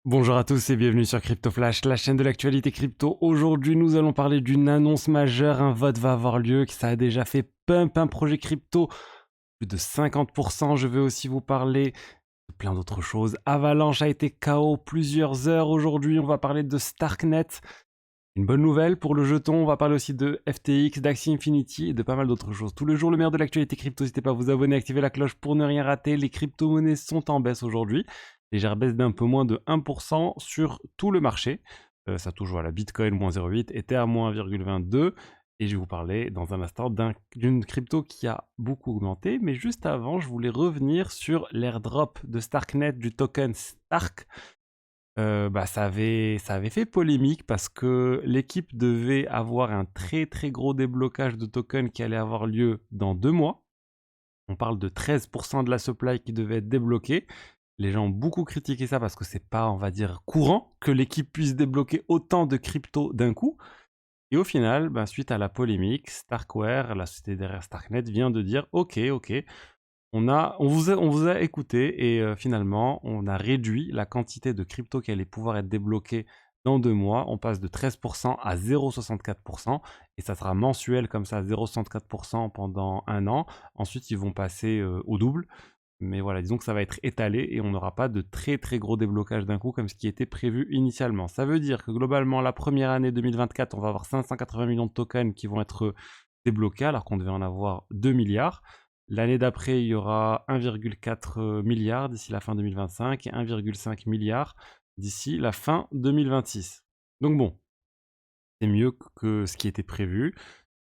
Bonjour à tous et bienvenue sur Crypto Flash, la chaîne de l'actualité crypto. Aujourd'hui, nous allons parler d'une annonce majeure. Un vote va avoir lieu, ça a déjà fait pump un projet crypto, plus de 50%. Je vais aussi vous parler de plein d'autres choses. Avalanche a été KO plusieurs heures aujourd'hui. On va parler de Starknet. Une bonne nouvelle pour le jeton. On va parler aussi de FTX, d'Axie Infinity et de pas mal d'autres choses. Tous les jours, le meilleur de l'actualité crypto. N'hésitez pas à vous abonner, activer la cloche pour ne rien rater. Les crypto-monnaies sont en baisse aujourd'hui. Légère baisse d'un peu moins de 1% sur tout le marché. Ça touche voilà, Bitcoin moins 0,8, Ether moins 1,22. Et je vais vous parler dans un instant d'une crypto qui a beaucoup augmenté. Mais juste avant, je voulais revenir sur l'airdrop de Starknet du token Stark. Ça avait fait polémique parce que l'équipe devait avoir un très très gros déblocage de tokens qui allait avoir lieu dans 2 mois. On parle de 13% de la supply qui devait être débloquée. Les gens ont beaucoup critiqué ça parce que c'est pas, on va dire, courant que l'équipe puisse débloquer autant de crypto d'un coup. Et au final, suite à la polémique, Starkware, la société derrière Starknet, vient de dire OK, on vous a écouté et finalement, on a réduit la quantité de crypto qui allait pouvoir être débloquée dans 2 mois. On passe de 13% à 0,64% et ça sera mensuel comme ça, 0,64% pendant 1 an. Ensuite, ils vont passer au double. Mais voilà, disons que ça va être étalé et on n'aura pas de très très gros déblocage d'un coup comme ce qui était prévu initialement. Ça veut dire que globalement, la première année 2024, on va avoir 580 millions de tokens qui vont être débloqués alors qu'on devait en avoir 2 milliards. L'année d'après, il y aura 1,4 milliard d'ici la fin 2025 et 1,5 milliard d'ici la fin 2026. Donc bon, c'est mieux que ce qui était prévu.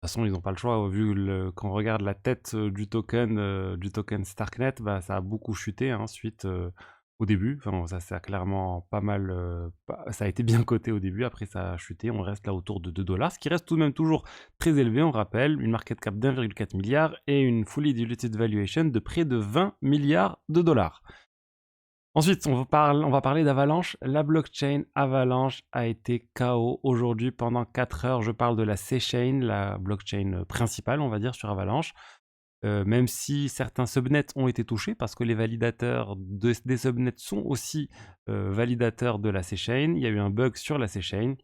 De toute façon, ils n'ont pas le choix, vu quand on regarde la tête du token Starknet, ça a beaucoup chuté hein, suite au début. Enfin, ça a clairement pas mal. Ça a été bien coté au début, après ça a chuté. On reste là autour de 2 dollars, ce qui reste tout de même toujours très élevé. On rappelle, une market cap d'1,4 milliard et une fully diluted valuation de près de 20 milliards de dollars. Ensuite, on va parler d'Avalanche. La blockchain Avalanche a été KO aujourd'hui pendant 4 heures. Je parle de la C-Chain, la blockchain principale, on va dire, sur Avalanche. Même si certains subnets ont été touchés, parce que les validateurs des subnets sont aussi validateurs de la C-Chain. Il y a eu un bug sur la C-Chain.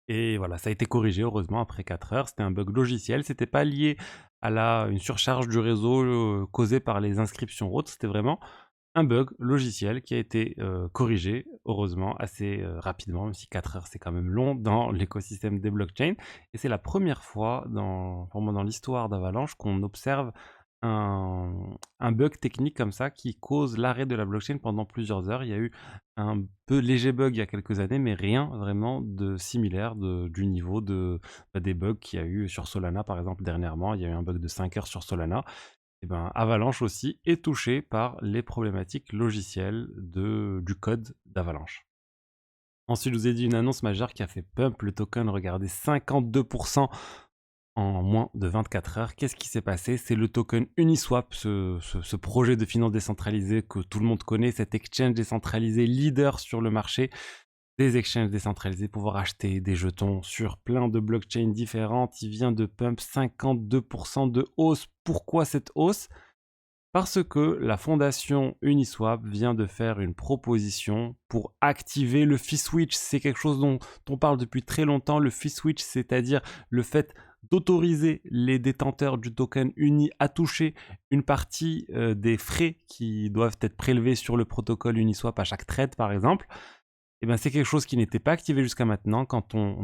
Et voilà, ça a été corrigé heureusement après 4 heures. C'était un bug logiciel. C'était pas lié à une surcharge du réseau causée par les inscriptions autres. C'était vraiment un bug logiciel qui a été corrigé, heureusement, assez rapidement, même si 4 heures c'est quand même long dans l'écosystème des blockchains. Et c'est la première fois vraiment dans l'histoire d'Avalanche qu'on observe un bug technique comme ça qui cause l'arrêt de la blockchain pendant plusieurs heures. Il y a eu un peu léger bug il y a quelques années, mais rien vraiment de similaire du niveau des bugs qu'il y a eu sur Solana, par exemple, dernièrement. Il y a eu un bug de 5 heures sur Solana. Et Avalanche aussi est touché par les problématiques logicielles du code d'Avalanche. Ensuite, je vous ai dit une annonce majeure qui a fait pump le token, regardez, 52% en moins de 24 heures. Qu'est-ce qui s'est passé? C'est le token Uniswap, ce projet de finance décentralisée que tout le monde connaît, cet exchange décentralisé leader sur le marché des exchanges décentralisés, pouvoir acheter des jetons sur plein de blockchains différentes. Il vient de pump 52% de hausse. Pourquoi cette hausse? Parce que la fondation Uniswap vient de faire une proposition pour activer le fee switch. C'est quelque chose dont on parle depuis très longtemps, le fee switch, c'est-à-dire le fait d'autoriser les détenteurs du token Uni à toucher une partie des frais qui doivent être prélevés sur le protocole Uniswap à chaque trade, par exemple. C'est quelque chose qui n'était pas activé jusqu'à maintenant. Quand on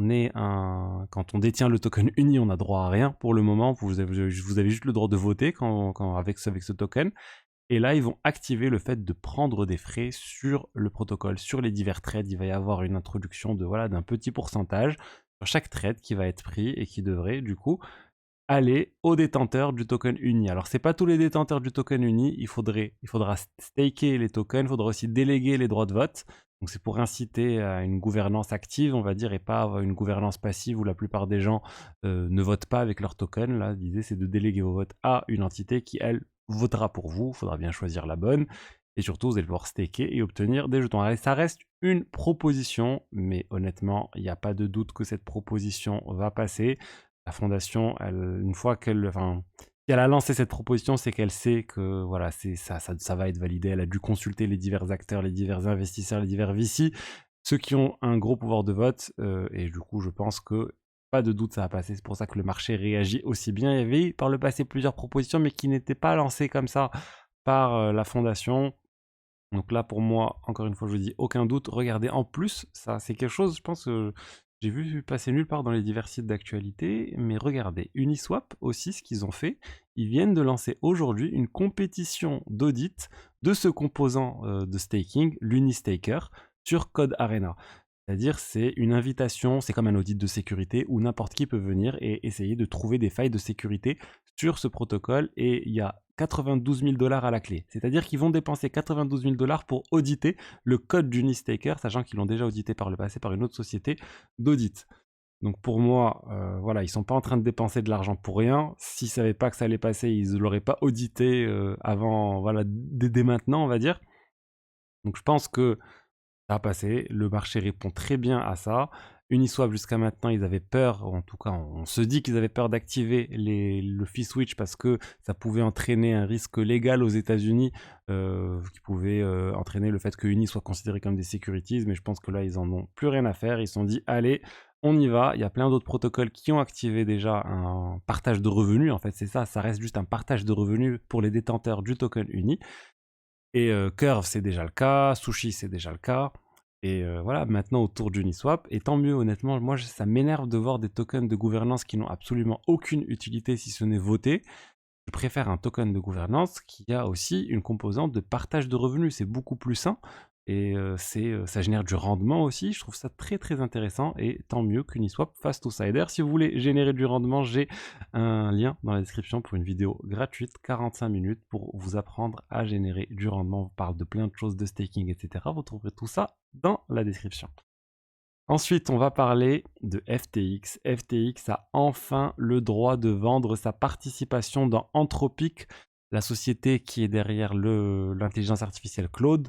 détient le token Uni, on n'a droit à rien pour le moment. Vous avez juste le droit de voter avec ce token. Et là, ils vont activer le fait de prendre des frais sur le protocole, sur les divers trades. Il va y avoir une introduction d'un petit pourcentage sur chaque trade qui va être pris et qui devrait du coup aller aux détenteurs du token Uni. Alors, c'est pas tous les détenteurs du token Uni. Il faudra staker les tokens. Il faudra aussi déléguer les droits de vote. Donc, c'est pour inciter à une gouvernance active, on va dire, et pas une gouvernance passive où la plupart des gens ne votent pas avec leur token. Là, l'idée, c'est de déléguer vos votes à une entité qui, elle, votera pour vous. Il faudra bien choisir la bonne. Et surtout, vous allez pouvoir staker et obtenir des jetons. Alors, ça reste une proposition, mais honnêtement, il n'y a pas de doute que cette proposition va passer. La fondation, Si elle a lancé cette proposition, c'est qu'elle sait que voilà, ça va être validé. Elle a dû consulter les divers acteurs, les divers investisseurs, les divers VC, ceux qui ont un gros pouvoir de vote. Et du coup, je pense que pas de doute, ça va passer. C'est pour ça que le marché réagit aussi bien. Il y avait eu par le passé plusieurs propositions, mais qui n'étaient pas lancées comme ça par la fondation. Donc là, pour moi, encore une fois, je vous dis, aucun doute. Regardez, en plus, ça, c'est quelque chose, je pense que j'ai vu passer nulle part dans les divers sites d'actualité, mais regardez, Uniswap aussi, ce qu'ils ont fait, ils viennent de lancer aujourd'hui une compétition d'audit de ce composant de staking, l'Unistaker, sur Code Arena. C'est-à-dire, c'est une invitation, c'est comme un audit de sécurité où n'importe qui peut venir et essayer de trouver des failles de sécurité sur ce protocole. Et il y a 92 000 $ à la clé. C'est-à-dire qu'ils vont dépenser 92 000 $ pour auditer le code d'Unistaker, sachant qu'ils l'ont déjà audité par le passé par une autre société d'audit. Donc pour moi, voilà, ils sont pas en train de dépenser de l'argent pour rien. S'ils savaient pas que ça allait passer, ils ne l'auraient pas audité avant, voilà, dès maintenant, on va dire. Donc je pense que ça a passé, le marché répond très bien à ça. Uniswap, jusqu'à maintenant, ils avaient peur, en tout cas, on se dit qu'ils avaient peur d'activer le fee switch parce que ça pouvait entraîner un risque légal aux États-Unis, qui pouvait entraîner le fait que Uni soit considéré comme des securities. Mais je pense que là, ils en ont plus rien à faire. Ils se sont dit, allez, on y va. Il y a plein d'autres protocoles qui ont activé déjà un partage de revenus. En fait, c'est ça, ça reste juste un partage de revenus pour les détenteurs du token Uni. Et Curve, c'est déjà le cas. Sushi, c'est déjà le cas. Et voilà, maintenant autour d'Uniswap. Et tant mieux, honnêtement, moi, ça m'énerve de voir des tokens de gouvernance qui n'ont absolument aucune utilité si ce n'est voter. Je préfère un token de gouvernance qui a aussi une composante de partage de revenus. C'est beaucoup plus sain et ça génère du rendement aussi. Je trouve ça très très intéressant et tant mieux qu'Uniswap fasse tout ça. Et d'ailleurs, si vous voulez générer du rendement, j'ai un lien dans la description pour une vidéo gratuite, 45 minutes, pour vous apprendre à générer du rendement. On parle de plein de choses, de staking, etc. Vous trouverez tout ça dans la description. Ensuite, on va parler de FTX. FTX a enfin le droit de vendre sa participation dans Anthropic, la société qui est derrière l'intelligence artificielle Claude.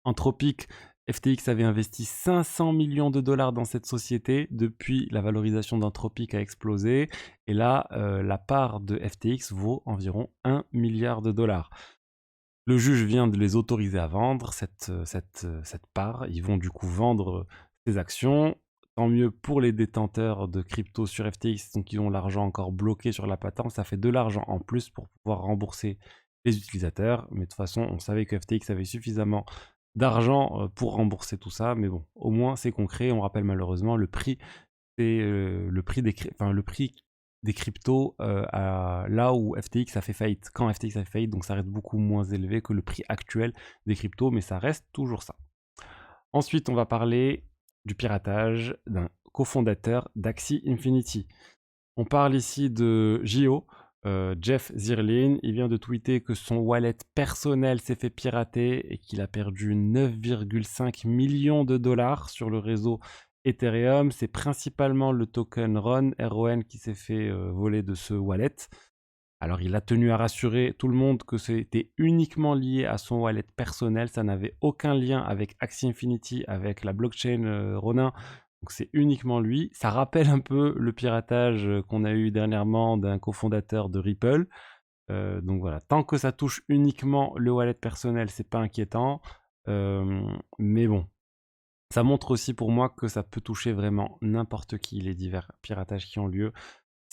Anthropic, FTX avait investi 500 millions de dollars dans cette société. Depuis, la valorisation d'Anthropic a explosé. Et là, la part de FTX vaut environ 1 milliard de dollars. Le juge vient de les autoriser à vendre cette part. Ils vont du coup vendre ces actions. Tant mieux pour les détenteurs de crypto sur FTX, donc ils ont l'argent encore bloqué sur la patente. Ça fait de l'argent en plus pour pouvoir rembourser les utilisateurs. Mais de toute façon, on savait que FTX avait suffisamment d'argent pour rembourser tout ça. Mais bon, au moins c'est concret. On rappelle malheureusement le prix, c'est le prix des cryptos là où FTX a fait faillite. Quand FTX a fait faillite, donc ça reste beaucoup moins élevé que le prix actuel des cryptos, mais ça reste toujours ça. Ensuite, on va parler du piratage d'un cofondateur d'Axie Infinity. On parle ici de JO, Jeff Zirlin. Il vient de tweeter que son wallet personnel s'est fait pirater et qu'il a perdu 9,5 millions de dollars sur le réseau Ethereum. C'est principalement le token RON qui s'est fait voler de ce wallet. Alors, il a tenu à rassurer tout le monde que c'était uniquement lié à son wallet personnel. Ça n'avait aucun lien avec Axie Infinity, avec la blockchain Ronin. Donc, c'est uniquement lui. Ça rappelle un peu le piratage qu'on a eu dernièrement d'un cofondateur de Ripple. Donc voilà, tant que ça touche uniquement le wallet personnel, c'est pas inquiétant. Mais bon, ça montre aussi pour moi que ça peut toucher vraiment n'importe qui, les divers piratages qui ont lieu.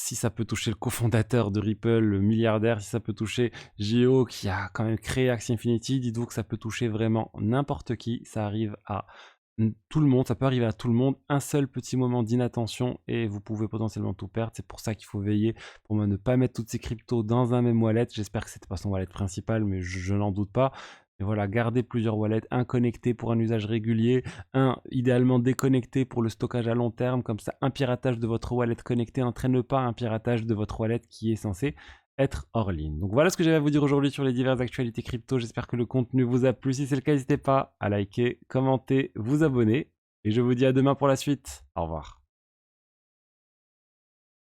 Si ça peut toucher le cofondateur de Ripple, le milliardaire, si ça peut toucher Gio qui a quand même créé Axie Infinity, dites-vous que ça peut toucher vraiment n'importe qui. Ça arrive à tout le monde, ça peut arriver à tout le monde. Un seul petit moment d'inattention et vous pouvez potentiellement tout perdre. C'est pour ça qu'il faut veiller pour ne pas mettre toutes ces cryptos dans un même wallet. J'espère que c'était pas son wallet principal, mais je n'en doute pas. Et voilà, gardez plusieurs wallets, un connecté pour un usage régulier, un idéalement déconnecté pour le stockage à long terme. Comme ça, un piratage de votre wallet connecté n'entraîne pas un piratage de votre wallet qui est censé être hors ligne. Donc voilà ce que j'avais à vous dire aujourd'hui sur les diverses actualités crypto. J'espère que le contenu vous a plu. Si c'est le cas, n'hésitez pas à liker, commenter, vous abonner. Et je vous dis à demain pour la suite. Au revoir.